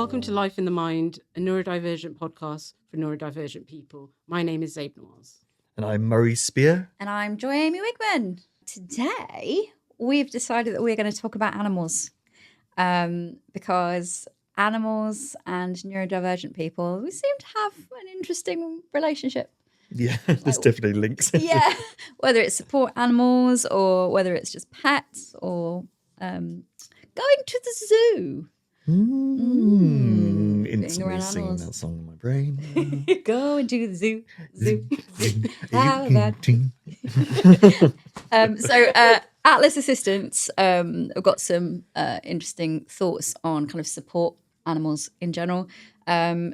Welcome to Life in the Mind, a neurodivergent podcast for neurodivergent people. My name is Zabe Nawaz. And I'm Murray Spear. And I'm Joy Amy Wigman. Today, we've decided that we're going to talk about animals because animals and neurodivergent people, we seem to have an interesting relationship. Yeah, there's definitely links. Yeah, whether it's support animals or whether it's just pets or going to the zoo. Instantly singing that song in my brain. Going to the zoo, zoo, zoo. How about Atlas Assistants have got some interesting thoughts on kind of support animals in general.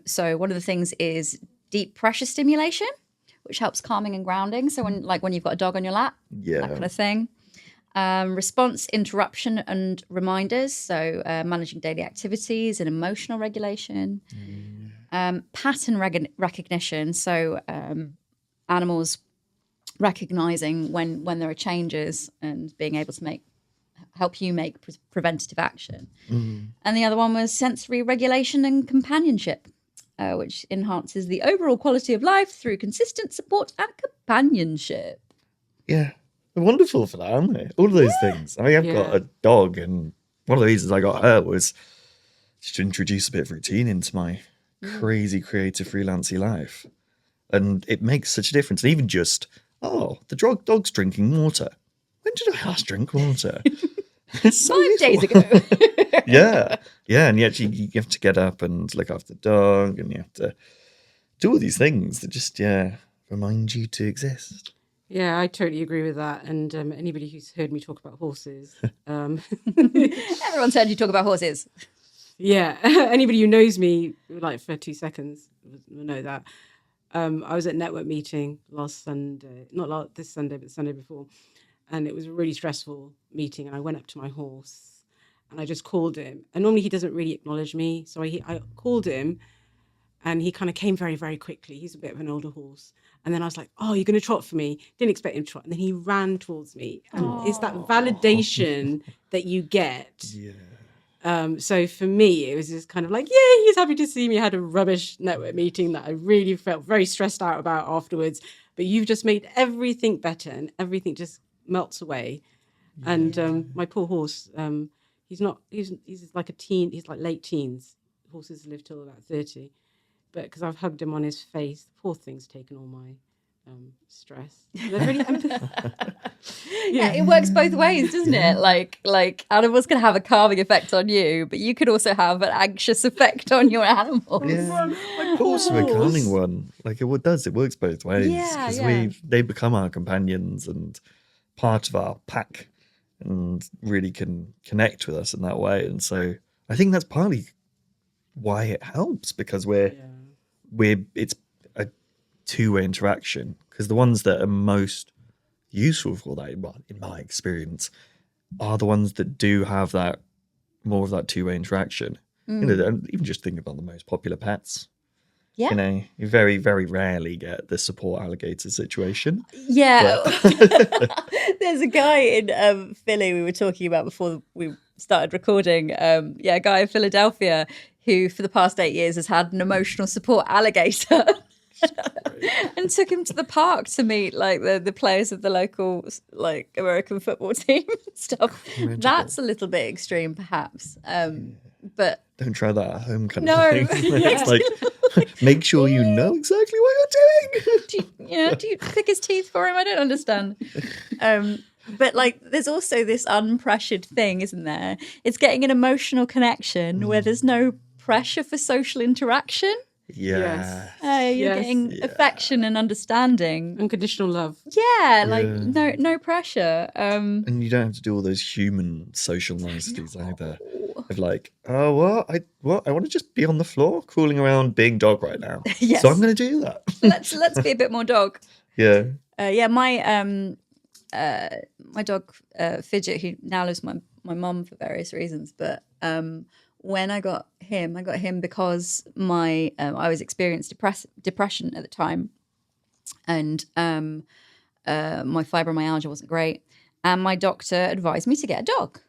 So one of the things is deep pressure stimulation, which helps calming and grounding. So when you've got a dog on your lap, that kind of thing. Response interruption and reminders, so managing daily activities and emotional regulation. Pattern recognition, so animals recognizing when there are changes and being able to help you make preventative action. And the other one was sensory regulation and companionship, which enhances the overall quality of life through consistent support and companionship. Yeah. They're wonderful for that, aren't they? All of those things. I mean, I've got a dog, and one of the reasons I got her was just to introduce a bit of routine into my crazy creative freelancey life. And it makes such a difference. And even just, the dog's drinking water. When did I last drink water? It's so 5 days ago. Yeah. And yet you have to get up and look after the dog, and you have to do all these things that just, remind you to exist. Yeah, I totally agree with that. And anybody who's heard me talk about horses. Everyone's heard you talk about horses. Yeah, anybody who knows me, like for 2 seconds, will know that. I was at a network meeting last Sunday, not this Sunday, but the Sunday before. And it was a really stressful meeting. And I went up to my horse and I just called him. And normally he doesn't really acknowledge me. So I called him and he kind of came very, very quickly. He's a bit of an older horse. And then I was like, you're going to trot for me. Didn't expect him to trot. And then he ran towards me. And it's that validation that you get. Yeah. So for me, it was just kind of like, he's happy to see me. I had a rubbish network meeting that I really felt very stressed out about afterwards. But you've just made everything better and everything just melts away. Yeah. And my poor horse, he's like a teen. He's like late teens. Horses live till about 30. But because I've hugged him on his face, the poor thing's taken all my stress. They're really Yeah, it works both ways, doesn't it? Like animals can have a calming effect on you, but you could also have an anxious effect on your animals. Yeah, like also a calming one. Like it does. It works both ways. Because they become our companions and part of our pack, and really can connect with us in that way. And so I think that's partly why it helps, because it's a two-way interaction, because the ones that are most useful for that, in my experience, are the ones that do have that more of that two-way interaction. Even just think about the most popular pets. You very, very rarely get the support alligator situation. Yeah. There's a guy in Philly we were talking about before we started recording. A guy in Philadelphia who for the past 8 years has had an emotional support alligator. And took him to the park to meet like the players of the local like American football team and stuff. Incredible. That's a little bit extreme, perhaps. But don't try that at home, kind of thing. It's like, make sure you know exactly what you're doing. Do you pick his teeth for him? I don't understand. But like, there's also this unpressured thing, isn't there? It's getting an emotional connection where there's no pressure for social interaction. Yeah. You're getting affection and understanding. Unconditional love. Yeah, like no pressure. And you don't have to do all those human social niceties either. Of like, I want to just be on the floor crawling around being dog right now. Yes. So I'm going to do that. Let's be a bit more dog. Yeah. My dog Fidget, who now lives with my mum for various reasons, but when I got him because I was experiencing depression at the time, and my fibromyalgia wasn't great, and my doctor advised me to get a dog.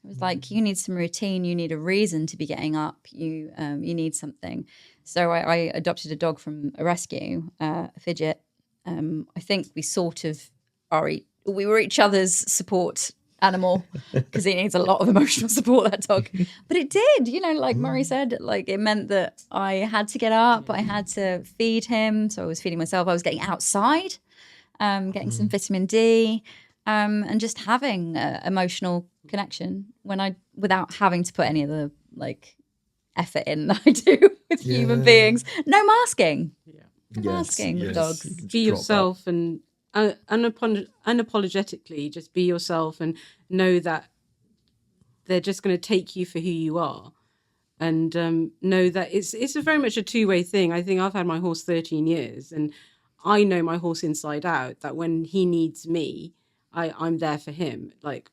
It was like, you need some routine, you need a reason to be getting up, you need something. So I adopted a dog from a rescue, a Fidget. I think we sort of we were each other's support animal because he needs a lot of emotional support, that dog. But it did, like Murray said, like it meant that I had to get up, I had to feed him. So I was feeding myself, I was getting outside, getting some vitamin D, and just having emotional connection without having to put any of the like effort in that I do with human beings. No masking. No masking with dogs. Be yourself and unapologetically just be yourself, and know that they're just going to take you for who you are, and know that it's a very much a two-way thing. I think I've had my horse 13 years, and I know my horse inside out, that when he needs me, I'm there for him, like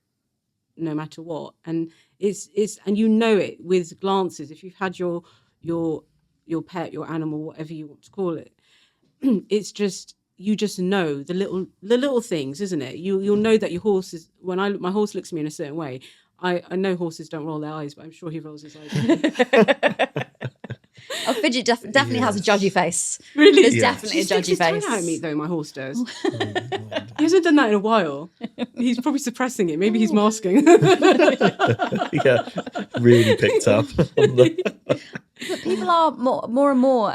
no matter what. And it's and it with glances. If you've had your pet, your animal, whatever you want to call it, it's just, you just know the little things, isn't it? You'll know that your horse is, when my horse looks at me in a certain way, I know horses don't roll their eyes, but I'm sure he rolls his eyes. Oh, Fidget definitely has a judgy face. Really? There's definitely a judgy face. He's at me though, my horse does. He hasn't done that in a while. He's probably suppressing it. Maybe he's masking. Yeah, really picked up. But people are more and more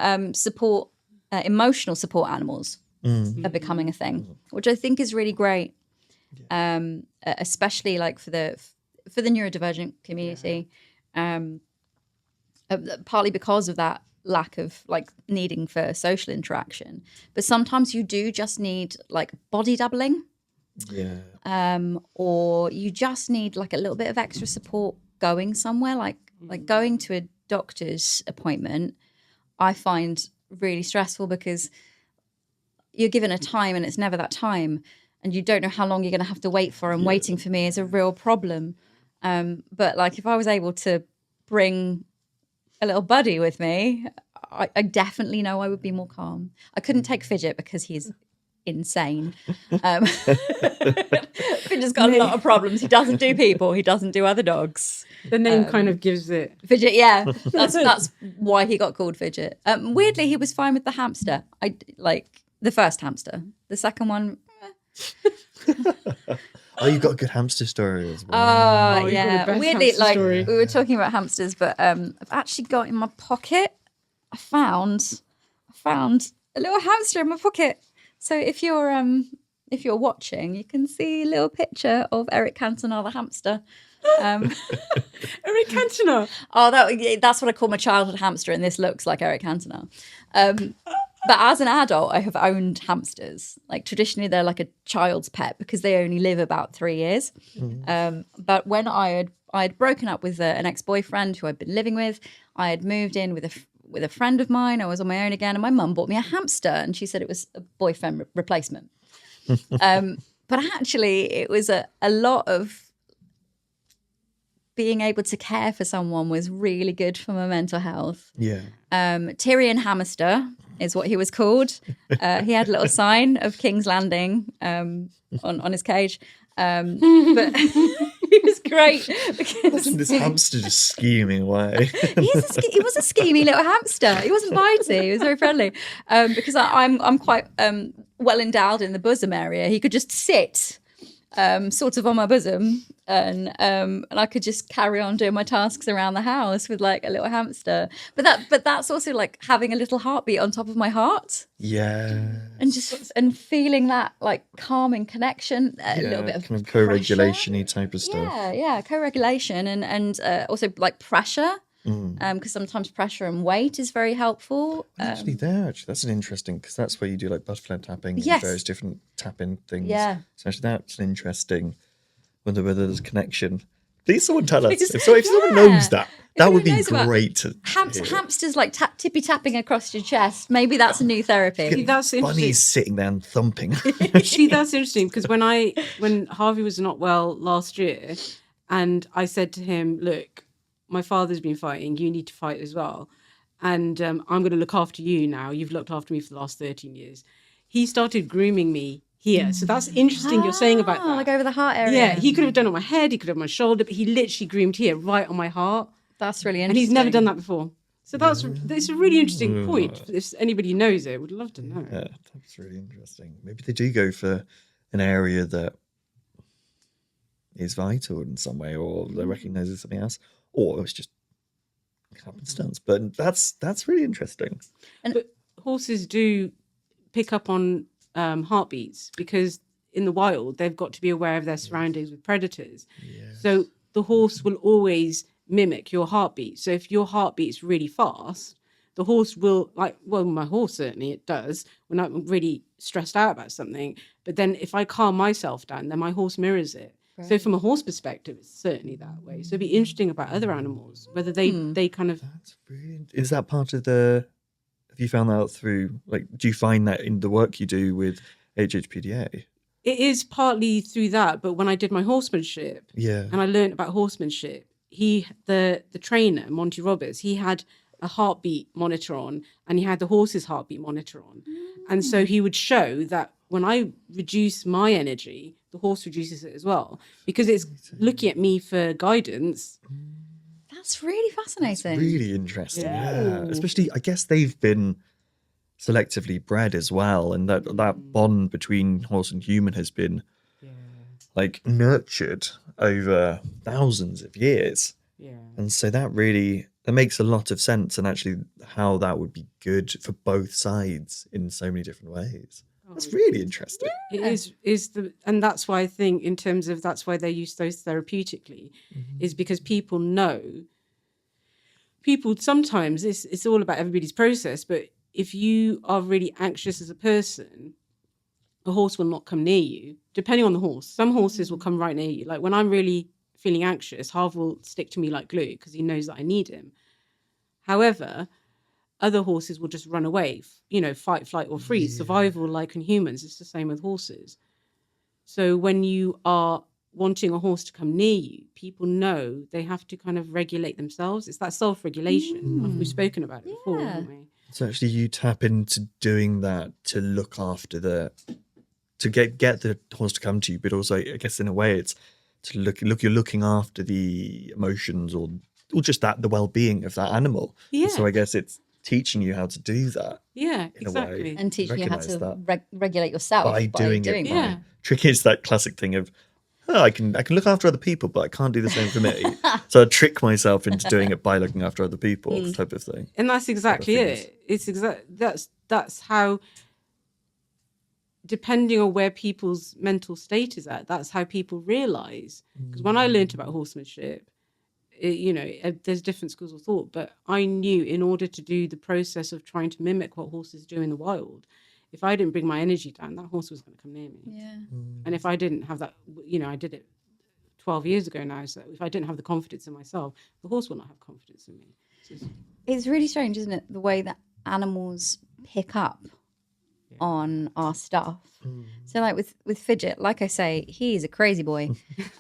emotional support animals are becoming a thing, which I think is really great, especially like for the neurodivergent community. Partly because of that lack of like needing for social interaction, but sometimes you do just need like body doubling, or you just need like a little bit of extra support going somewhere, like going to a doctor's appointment. I find really stressful because you're given a time and it's never that time, and you don't know how long you're going to have to wait for, and waiting for me is a real problem. But like if I was able to bring a little buddy with me, I definitely know I would be more calm. I couldn't take Fidget because he's insane. Fidget's got a lot of problems. He doesn't do people. He doesn't do other dogs. The name kind of gives it. Fidget, yeah. That's why he got called Fidget. Weirdly, he was fine with the hamster. I like the first hamster. The second one, Oh, you've got a good hamster story as well. Oh, yeah. Weirdly, like story. we were talking about hamsters, but I've actually got in my pocket, I found a little hamster in my pocket. So if you're watching, you can see a little picture of Eric Cantona, the hamster. Eric Cantona. Oh, that's what I call my childhood hamster, and this looks like Eric Cantona. But as an adult, I have owned hamsters. Like traditionally, they're like a child's pet because they only live about 3 years. But when I had broken up with an ex-boyfriend who I'd been living with, I had moved in with a friend of mine. I was on my own again, and my mum bought me a hamster, and she said it was a boyfriend replacement. But actually, it was a lot of being able to care for someone was really good for my mental health. Yeah. Tyrion Hamster is what he was called. He had a little sign of King's Landing on his cage. But he was great. Because This hamster just scheming away. he was a schemy little hamster. He wasn't bitey. He was very friendly. Because I'm quite well endowed in the bosom area. He could just sit sort of on my bosom, and I could just carry on doing my tasks around the house with like a little hamster. But that's also like having a little heartbeat on top of my heart. Yeah. And feeling that like calming connection, a little bit of kind of co-regulation-y type of stuff. Yeah, co-regulation and also like pressure. Because sometimes pressure and weight is very helpful. Actually, that's an interesting, because that's where you do like butterfly tapping and various different tapping things. Yeah. So actually, that's an interesting whether there's a connection. Please, someone tell us if someone knows that. That would be great to hear. Hamsters like tippy tapping across your chest. Maybe that's a new therapy. See, that's interesting. Bunny's sitting there and thumping. See, that's interesting because when Harvey was not well last year, and I said to him, "Look, my father's been fighting. You need to fight as well. And I'm going to look after you now. You've looked after me for the last 13 years. He started grooming me here. So that's interesting you're saying about that. Like over the heart area. Yeah, he could have done it on my head, he could have on my shoulder, but he literally groomed here, right on my heart. That's really interesting. And he's never done that before. So that's a really interesting point. If anybody knows it, would love to know. Yeah, that's really interesting. Maybe they do go for an area that is vital in some way, or they recognise as something else, or it's just happenstance. But that's really interesting. But horses do pick up on heartbeats, because in the wild they've got to be aware of their surroundings with predators. So the horse will always mimic your heartbeat. So if your heartbeat's really fast, the horse will, my horse certainly, it does when I'm really stressed out about something. But then if I calm myself down, then my horse mirrors it. Right. So from a horse perspective, it's certainly that way. So it'd be interesting about other animals, whether they kind of... That's brilliant. Is that part of the... Have you found that out through, do you find that in the work you do with HHPDA? It is partly through that, but when I did my horsemanship, and I learned about horsemanship, the trainer, Monty Roberts, he had a heartbeat monitor on, and he had the horse's heartbeat monitor on. And so he would show that when I reduce my energy, the horse reduces it as well, because it's looking at me for guidance. That's really fascinating. That's really interesting. Yeah. Especially, I guess they've been selectively bred as well, and that bond between horse and human has been nurtured over thousands of years. And so that makes a lot of sense, and actually how that would be good for both sides in so many different ways. That's really interesting. It is and that's why I think in terms of, that's why they use those therapeutically, is because people know. People sometimes, it's all about everybody's process, but if you are really anxious as a person, a horse will not come near you, depending on the horse. Some horses will come right near you. Like when I'm really feeling anxious, Harv will stick to me like glue because he knows that I need him. However, other horses will just run away, fight, flight, or freeze. Survival, like in humans, it's the same with horses. So when you are wanting a horse to come near you, people know they have to kind of regulate themselves. It's that self-regulation. We've spoken about it before, haven't we? So actually you tap into doing that to look after to get the horse to come to you, but also I guess in a way it's to you're looking after the emotions or just the well-being of that animal. Yeah. So I guess it's teaching you how to do that. Yeah, in exactly. A way. And teaching you how to regulate yourself by doing it. Yeah. Trick is that classic thing of, I can look after other people, but I can't do the same for me. So I trick myself into doing it by looking after other people, type of thing. And that's exactly it. It's that's how, depending on where people's mental state is at, that's how people realise. Because when I learned about horsemanship, there's different schools of thought, but I knew in order to do the process of trying to mimic what horses do in the wild, if I didn't bring my energy down, that horse was going to come near me. Yeah. And if I didn't have that, I did it 12 years ago now. So if I didn't have the confidence in myself, the horse will not have confidence in me. It's really strange, isn't it? The way that animals pick up on our stuff. So like with Fidget, like I say, he's a crazy boy.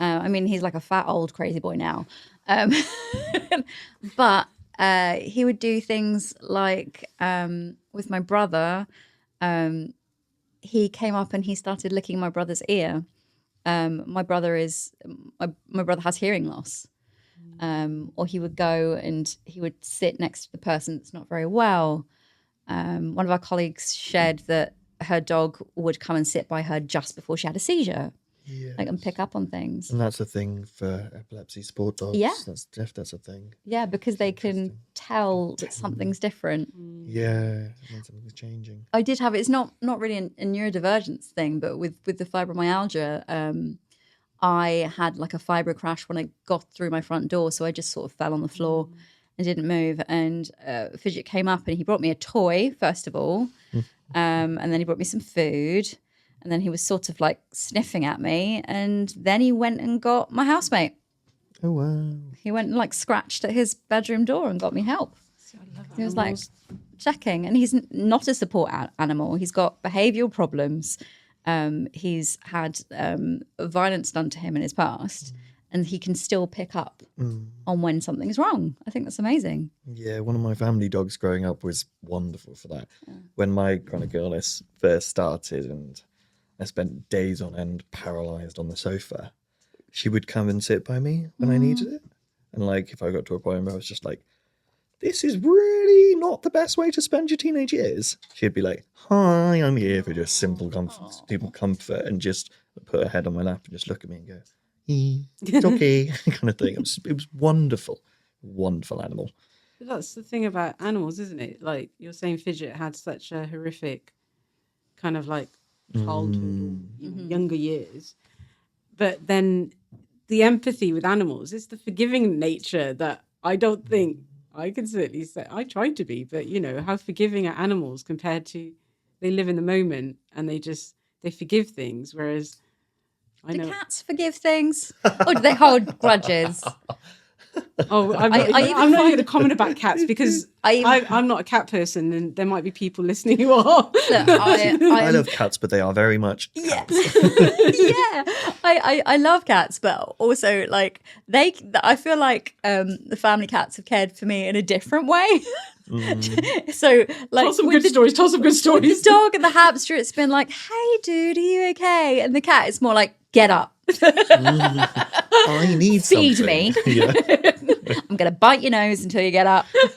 He's like a fat old crazy boy now. But he would do things like with my brother, he came up and he started licking my brother's ear. My brother has hearing loss. Or he would go and he would sit next to the person that's not very well. One of our colleagues shared that her dog would come and sit by her just before she had a seizure. Yes. And pick up on things. And that's a thing for epilepsy support dogs. Yeah. That's a thing. Yeah, because they can tell that something's different. Yeah, something's changing. I did have, it's not really a neurodivergence thing, but with the fibromyalgia, I had like a fibro crash when I got through my front door. So I just sort of fell on the floor and didn't move. And Fidget came up and he brought me a toy, first of all. And then he brought me some food. And then he was sort of like sniffing at me. And then he went and got my housemate. Oh, wow. He went and like scratched at his bedroom door and got me help. He was like checking. And he's not a support animal. He's got behavioural problems. He's had violence done to him in his past. And he can still pick up on when something's wrong. I think that's amazing. Yeah, one of my family dogs growing up was wonderful for that. Yeah. When my chronic illness first started and I spent days on end paralyzed on the sofa, she would come and sit by me when I needed it. And like, if I got to a point where I was just like, this is really not the best way to spend your teenage years, she'd be like, hi, I'm here for just simple comfort, and just put her head on my lap and just look at me and go, it's okay, kind of thing. It was wonderful animal. But that's the thing about animals, isn't it? Like you're saying, Fidget had such a horrific kind of like childhood, or younger years. But then the empathy with animals is the forgiving nature that I don't think I can certainly say. I try to be, but how forgiving are animals compared to they live in the moment and they forgive things, whereas I know cats forgive things, or do they hold grudges? Oh, I'm not even going to comment about cats because I'm not a cat person, and there might be people listening who are. Look, I love cats, but they are very much cats. Yeah. I love cats, but also like I feel like the family cats have cared for me in a different way. So like, tell some good stories. The dog and the hamster, it's been like, hey dude, are you okay? And the cat, it's more like, get up. I need feed something. Me. Yeah. I'm gonna bite your nose until you get up. Is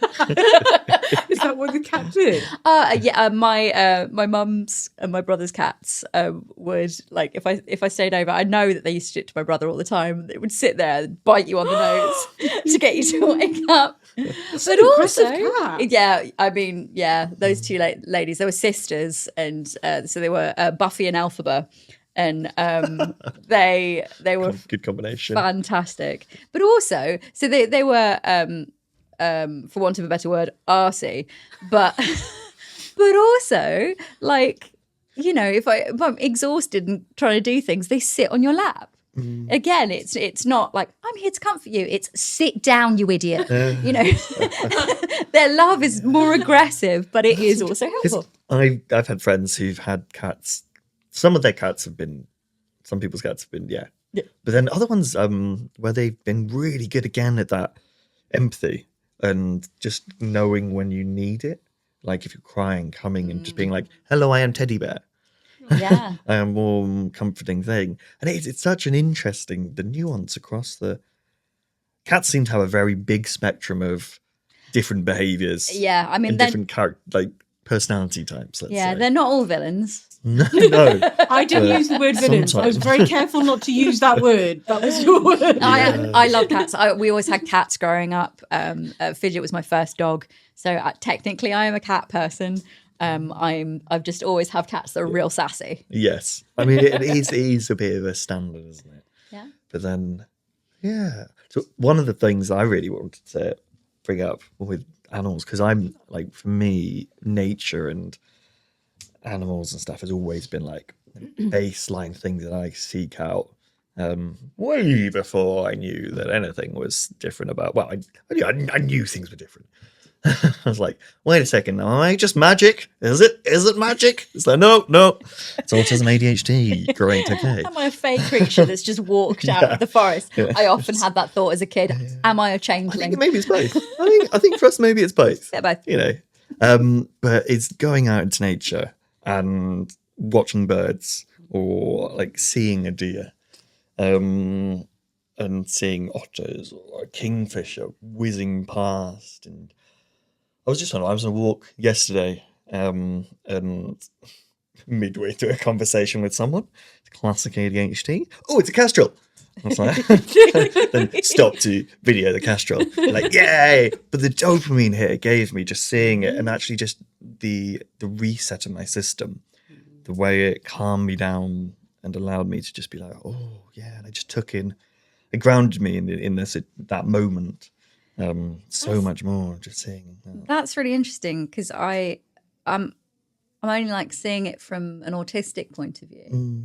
that what the cat did? My mum's and my brother's cats would, like, if I stayed over, I know that they used to do it to my brother all the time. They would sit there and bite you on the nose to get you to wake up. That's but an also, aggressive cat. yeah, I mean, yeah, those two ladies, they were sisters, and so they were Buffy and Elphaba. And they were good combination, fantastic. But also, so they were for want of a better word, arsey. But also, like, if I'm exhausted and trying to do things, they sit on your lap. Again, it's not like, I'm here to comfort you. It's sit down, you idiot. Their love is more aggressive, but it is also helpful. I've had friends who've had cats. Some of their cats have been, some people's cats have been, yeah. But then other ones where they've been really good again at that empathy and just knowing when you need it. Like if you're crying, coming and just being like, hello, I am Teddy Bear. Yeah. A warm, comforting thing. And it's such an interesting, the nuance across the... Cats seem to have a very big spectrum of different behaviours. Yeah, I mean... And different personality types, let's say. They're not all villains. No. I didn't use the word villains. I was very careful not to use that word. That was your word. I love cats. We always had cats growing up. Fidget was my first dog. So technically I am a cat person. I've just always have cats that are real sassy. Yes. I mean, it is a bit of a standard, isn't it? Yeah. But then, yeah. So one of the things I really wanted to bring up with animals, because I'm like, for me, nature and animals and stuff has always been like the baseline thing that I seek out way before I knew that anything was different about, well, I knew things were different. I was like, wait a second, am I just magic? Is it magic? It's like, no, it's autism, ADHD. Great, okay. Am I a fake creature that's just walked out of the forest? Yeah. I often had that thought as a kid. Yeah. Am I a changeling? I think maybe it's both. I think for us, maybe it's both. Yeah, both. But it's going out into nature and watching birds or like seeing a deer and seeing otters or a kingfisher whizzing past. And I was on a walk yesterday and midway through a conversation with someone, classic ADHD. Oh, it's a kestrel. I was like, then stop to video the kestrel. Like, yay! But the dopamine hit it gave me just seeing it, and actually just the reset of my system, the way it calmed me down and allowed me to just be like, oh yeah, and I just took in, it grounded me in that moment. So much more just seeing. That's really interesting because I'm only like seeing it from an autistic point of view.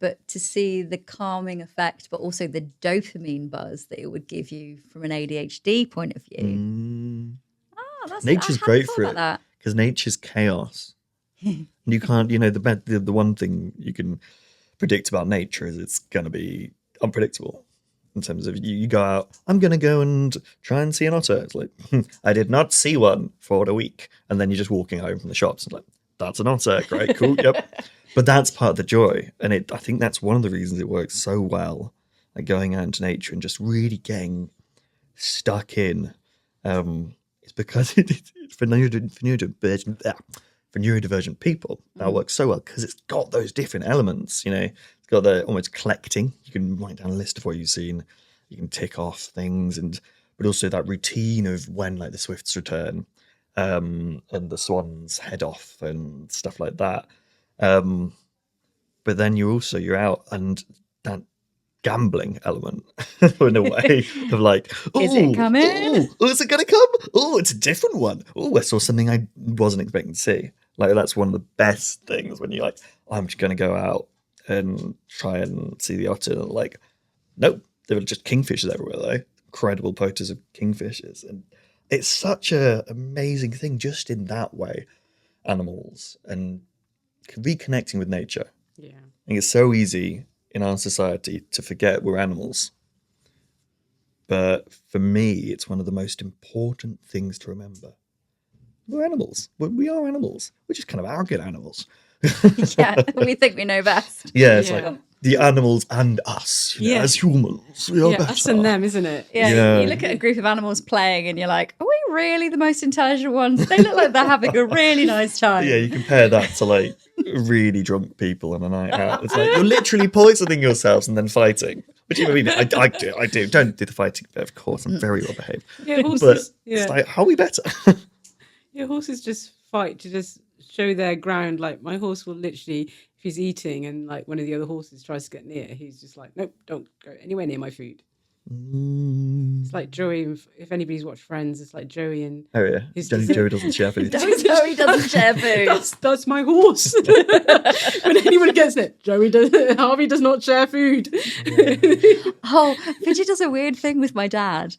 But to see the calming effect, but also the dopamine buzz that it would give you from an ADHD point of view. Nature's great for it because nature's chaos. You can't, the one thing you can predict about nature is it's going to be unpredictable in terms of you go out, I'm going to go and try and see an otter. It's like, I did not see one for a week. And then you're just walking home from the shops and like, that's an otter. Great, cool, yep. But that's part of the joy. And I think that's one of the reasons it works so well, like going out into nature and just really getting stuck in. It's because for neurodivergent people, that works so well because it's got those different elements, it's got the almost collecting. You can write down a list of what you've seen, you can tick off things, but also that routine of when like the swifts return, and the swans head off and stuff like that. But then you're out, and that gambling element in a way of like, Is it coming? Is it gonna come? Oh, it's a different one. Oh, I saw something I wasn't expecting to see. Like that's one of the best things when you're like, I'm just gonna go out and try and see the otter. Like, nope, there were just kingfishers everywhere though. Incredible photos of kingfishers, and it's such a amazing thing just in that way. Animals and reconnecting with nature. Yeah. I think it's so easy in our society to forget we're animals. But for me, it's one of the most important things to remember. We're animals. We are animals. We're just kind of arrogant animals. Yeah, we think we know best. Yeah, it's Yeah. like the animals and us. Yeah. As humans, we are Yeah, better. us and them, isn't it? Yeah, Yeah. you look at a group of animals playing and you're like, are we really the most intelligent ones? They look like they're having a really nice time. Yeah, you compare that to like really drunk people on a night out. It's like you're literally poisoning yourselves and then fighting. Which I mean, I do. Don't do the fighting bit, of course. I'm very well behaved. Yeah, But horses. Yeah. it's like, how are we better? Yeah, horses just fight to just show their ground. Like my horse will literally, if he's eating and like one of the other horses tries to get near, he's just like, nope, don't go anywhere near my food. It's like Joey. If anybody's watched Friends, it's like Joey and Oh yeah, Joey doesn't share food. Joey doesn't share food. that's my horse. When anyone gets it, Harvey does not share food. Oh, Fidget does a weird thing with my dad,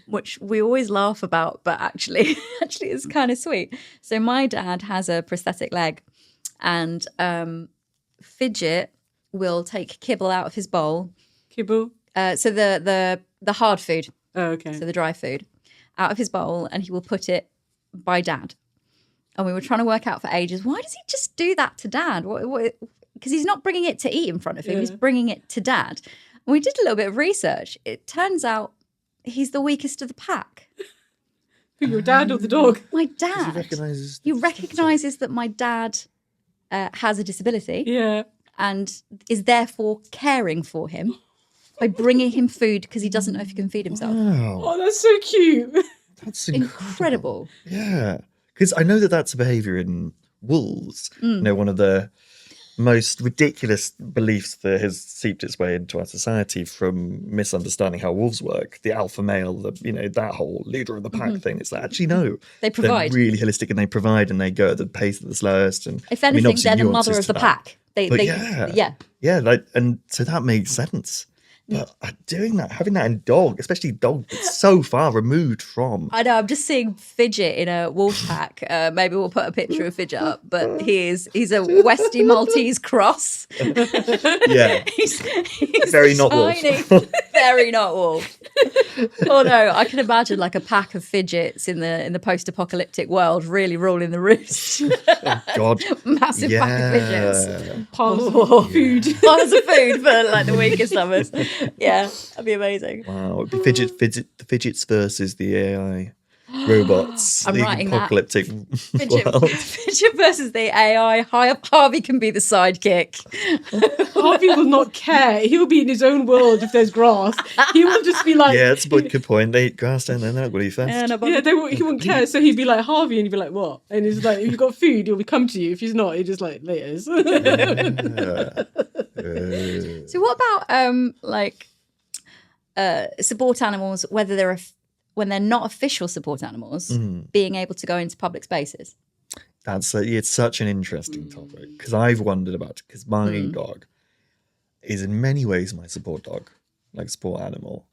which we always laugh about, but actually it's kind of sweet. So my dad has a prosthetic leg, and Fidget will take kibble out of his bowl. Kibble. So the hard food, Oh, okay. so the dry food, out of his bowl, and he will put it by Dad. And we were trying to work out for ages, why does he just do that to Dad? Because he's not bringing it to eat in front of him, Yeah. he's bringing it to Dad. And we did a little bit of research. It turns out he's the weakest of the pack. Who, your dad or the dog? My He dad. recognises. He recognises that my dad has a disability Yeah. and is therefore caring for him by bringing him food because he doesn't know if he can feed himself. Wow, Oh, that's so cute. that's Incredible. Yeah, because I know that that's a behaviour in wolves. One of the most ridiculous beliefs that has seeped its way into our society from misunderstanding how wolves work. The alpha male, that whole leader of the pack thing. It's like, actually, no. They provide. They're really holistic, and they provide, and they go at the pace of the slowest. And If anything, obviously they're the nuances mother of to the that. pack. They But yeah. Yeah, and so that makes sense. But doing that, having that in dog, especially dog, it's so far removed from. I know, I'm just seeing Fidget in a wolf pack. Maybe we'll put a picture of Fidget up, but he's a Westie Maltese cross. Yeah, he's Very not wolf. tiny, very not wolf. Oh no, I can imagine like a pack of fidgets in the post-apocalyptic world really ruling the roost. oh God, Massive pack of fidgets. yeah. Piles Oh. of food. Piles of food for like the weakest of us. Yeah, that'd be amazing. Wow, it'd be the fidgets versus the AI robots. I'm the writing that. apocalyptic Fidget, world. Fidget versus the AI. Harvey can be the sidekick. Harvey will not care. He'll be in his own world if there's grass. He will just be like, Yeah, that's a good point. They eat grass down there. They're not going to eat fast. Yeah, no, but yeah, he won't care. So he'd be like Harvey, and he'd be like, "What?" And he's like, "If you've got food, he'll come to you. If he's not, he'll just like laters." Yeah. So what about support animals, whether when they're not official support animals, being able to go into public spaces? It's such an interesting topic because I've wondered about it because my dog is in many ways my support dog, like support animal,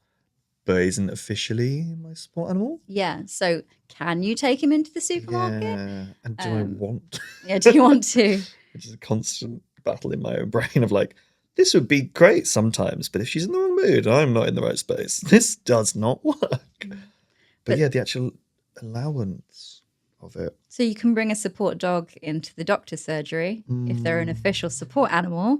but isn't officially my support animal. Yeah. So can you take him into the supermarket? Yeah, and do I want? Yeah. Do you want to? Which is a constant battle in my own brain of like, this would be great sometimes, but if she's in the wrong mood, I'm not in the right space. This does not work. But yeah, the actual allowance. of it. So you can bring a support dog into the doctor's surgery if they're an official support animal.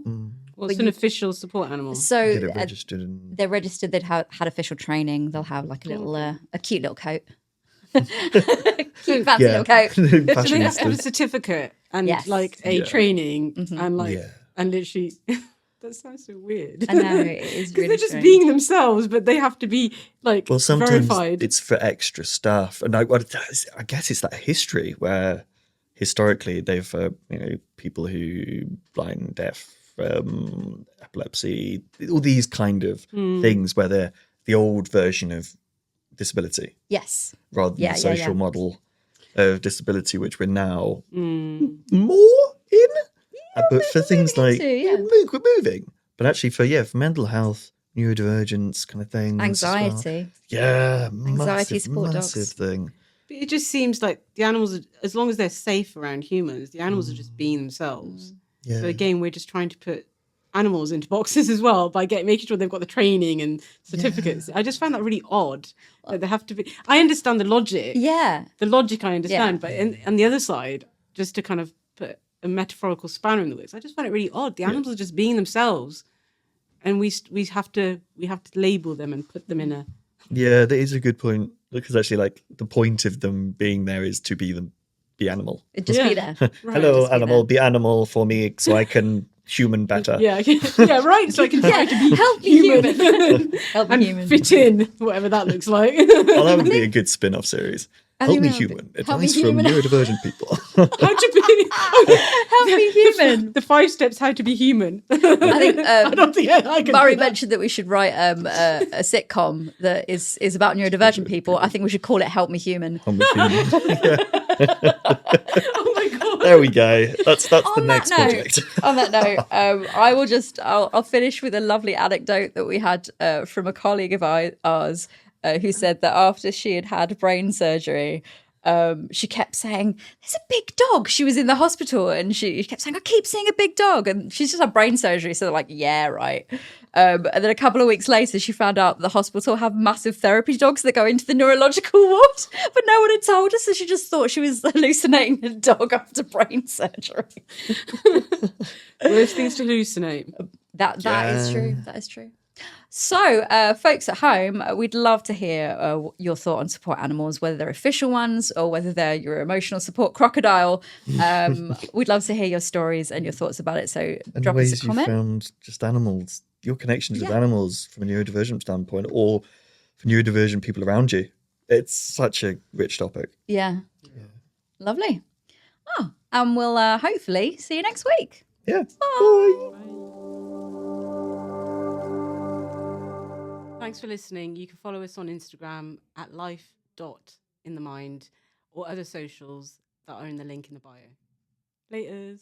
What's an official support animal? So Get it registered. And they're registered. They've had official training. They'll have like a little, a cute little coat, cute fancy little coat. So they have to have a fashionistas. certificate and Yes. like a training and like Yeah. and literally that sounds so weird. I know, it is Because really they're just strange. being themselves, but they have to be like Well, sometimes verified. it's for extra stuff, and I guess it's that history where historically they've people who blind, deaf, epilepsy, all these kind of things where they're the old version of disability Yes. rather than Yeah, the yeah, social yeah. model of disability, which we're now more in. But for things like we're moving, but actually for mental health, neurodivergence kind of things, as well. Anxiety. Yeah, Anxiety support massive dogs. thing. But it just seems like the animals, as long as they're safe around humans, the animals are just being themselves. Yeah, So again, we're just trying to put animals into boxes as well by making sure they've got the training and certificates. I just found that really odd that they have to be. I understand the logic. Yeah. The logic I understand, but on the other side, just to kind of put a metaphorical spanner in the works, I just find it really odd. The animals are just being themselves, and we have to label them and put them in a. yeah, that is a good point, because actually, like, the point of them being there is to be animal. Just be there. Hello, just be animal. there. Be animal for me, so I can human better. Yeah, yeah, right. So I can try to be Help me human, Help me and human. fit in, whatever that looks like. Well, that would be a good spin-off series. Help think me that would be- human. Help me Advice from human. neurodivergent people. How to be? Help me human. The 5 steps how to be human. I think I don't think I can. Murray do that. mentioned that we should write a sitcom that is about neurodivergent people. I think we should call it Help Me Human. Help me human. Oh my god. There we go. That's the On next that note, project. on that note, I'll finish with a lovely anecdote that we had from a colleague of ours who said that after she had brain surgery, she kept saying, "There's a big dog." She was in the hospital and she kept saying, "I keep seeing a big dog," and she's just had brain surgery, so they're like, "Yeah, right." And then a couple of weeks later, she found out the hospital have massive therapy dogs that go into the neurological ward, but no one had told her, so she just thought she was hallucinating a dog after brain surgery. Worst things to hallucinate. That is true. That is true. So, folks at home, we'd love to hear your thought on support animals, whether they're official ones or whether they're your emotional support crocodile. We'd love to hear your stories and your thoughts about it. So, And drop us ways a you comment. found just animals, your connections with animals from a neurodivergent standpoint, or for neurodivergent people around you. It's such a rich topic. Yeah. Lovely. Oh, and we'll hopefully see you next week. Yeah. Bye. Thanks for listening. You can follow us on Instagram at life.inthemind or other socials that are in the link in the bio. Laters.